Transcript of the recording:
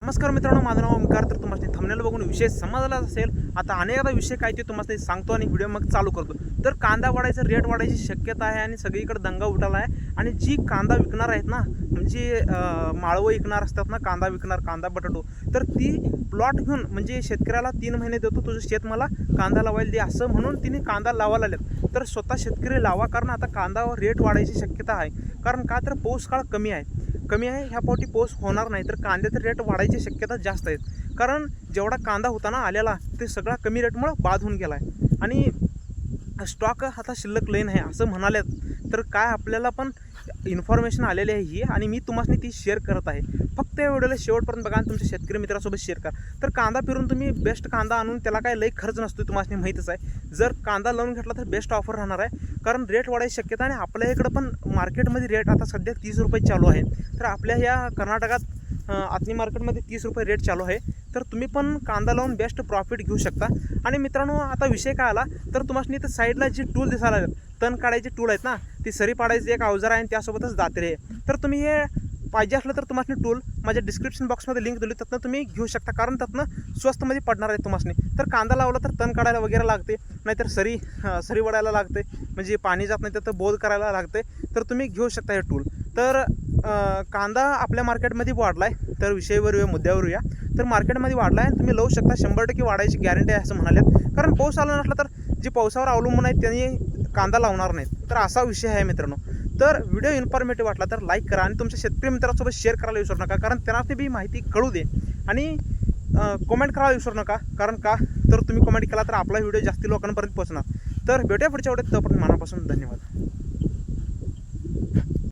नमस्कार मित्रांनो, माझं नाव ओंकार. तर तुम्हाला थंबनेल बघून विषय समजला असेल. आता अनेकदा विषय काय ते तुम्हाला सांगतो आणि व्हिडिओ मग चालू करतो. तर कांदा वाढायचा रेट वाढायची शक्यता आहे आणि सगळीकडे दंगा उडाला आहे. आणि जी कांदा विकणार आहेत ना, म्हणजे माळवं विकणार असतात ना, कांदा विकणार, कांदा बटाटो, तर ती प्लॉट घेऊन म्हणजे शेतकऱ्याला 3 महिने देतो, तुझं शेत मला कांदा लावायला दे असं म्हणून तिने कांदा लावायला लागलेत. तर स्वतः शेतकरी लावा, कारण आता कांदावर रेट वाढायची शक्यता आहे. कारण का तर पाऊस काळ कमी आहे. ह्या पोटी पाऊस होणार नाही, तर कांद्याचे रेट वाढायची शक्यता जास्त आहेत. कारण जेवढा कांदा होता ना आलेला, ते सगळा कमी रेटमुळे बाद होऊन गेला आहे. आणि स्टॉक आता शिल्लक लई आहे असं म्हणाल्यात. तर काय आपल्याला पण इन्फॉर्मेशन आलेली आहे ही, आणि मी तुम्हाला ती शेअर करत आहे. फक्त या व्हिडिओला शेवटपर्यंत बघा आणि तुमच्या शेतकरी मित्रासोबत शेअर करा. तर कांदा फिरून तुम्ही बेस्ट कांदा आणून त्याला काय लई खर्च नसतो, तुम्हाला माहीतच आहे. जर कांदा लावून घेतला तर बेस्ट ऑफर राहणार आहे, कारण रेट वाढायची शक्यता. आणि आपल्या इकडं पण मार्केटमध्ये रेट आता सध्या 30 रुपये चालू आहे. तर आपल्या ह्या कर्नाटकात आतनी मार्केटमध्ये 30 रुपये रेट चालू आहे. तर तुम्ही पण कांदा लावून बेस्ट प्रॉफिट घेऊ शकता. आणि मित्रांनो, आता विषय काय आला तर तुम्हाला इथं साईडला जी टूल दिसायला लागेल, तण काढायची टूल आहेत ना, ती सरी पाडायची एक अवजार आहे आणि त्यासोबतच दात्रे आहे. तर तुम्ही हे पाहिजे असलं तर तुम्हाला टूल माझ्या डिस्क्रिप्शन बॉक्समध्ये लिंक दिली, त्यातनं तुम्ही घेऊ शकता. कारण त्यातनं स्वस्तमध्ये पडणार आहे तुम्हाला. तर कांदा लावला तर तण काढायला वगैरे लागते, नाहीतर सरी वडायला लागते, म्हणजे पाणी जात नाही तर बोध करायला लागते. तर तुम्ही घेऊ शकता हे टूल. तर कांदा आपल्या मार्केटमध्ये वाढला आहे. तर विषयावर येऊया, मुद्द्यावर येऊया. तर मार्केटमध्ये वाढला आहे, तुम्ही लावू शकता. 100% वाढायची गॅरंटी आहे असं म्हणालेत. कारण पाऊस आला नसला तर जे पावसावर अवलंबून आहेत त्यांनी कांदा लावणार नाहीत. तर असा विषय आहे मित्रांनो. तर व्हिडिओ इन्फॉर्मेटिव्ह वाटला तर लाईक करा आणि तुमच्या शेतकरी मित्रांसोबत शेअर करायला विसरू नका, कारण त्यांना ते बी माहिती कळू दे. आणि कमेंट करायला विसरू नका, कारण का तर तुम्ही कमेंट केला तर आपला व्हिडिओ जास्ती लोकांपर्यंत पोहोचणार. तर भेटूया पुढच्या व्हिडिओत. तोपर्यंत मनापासून धन्यवाद.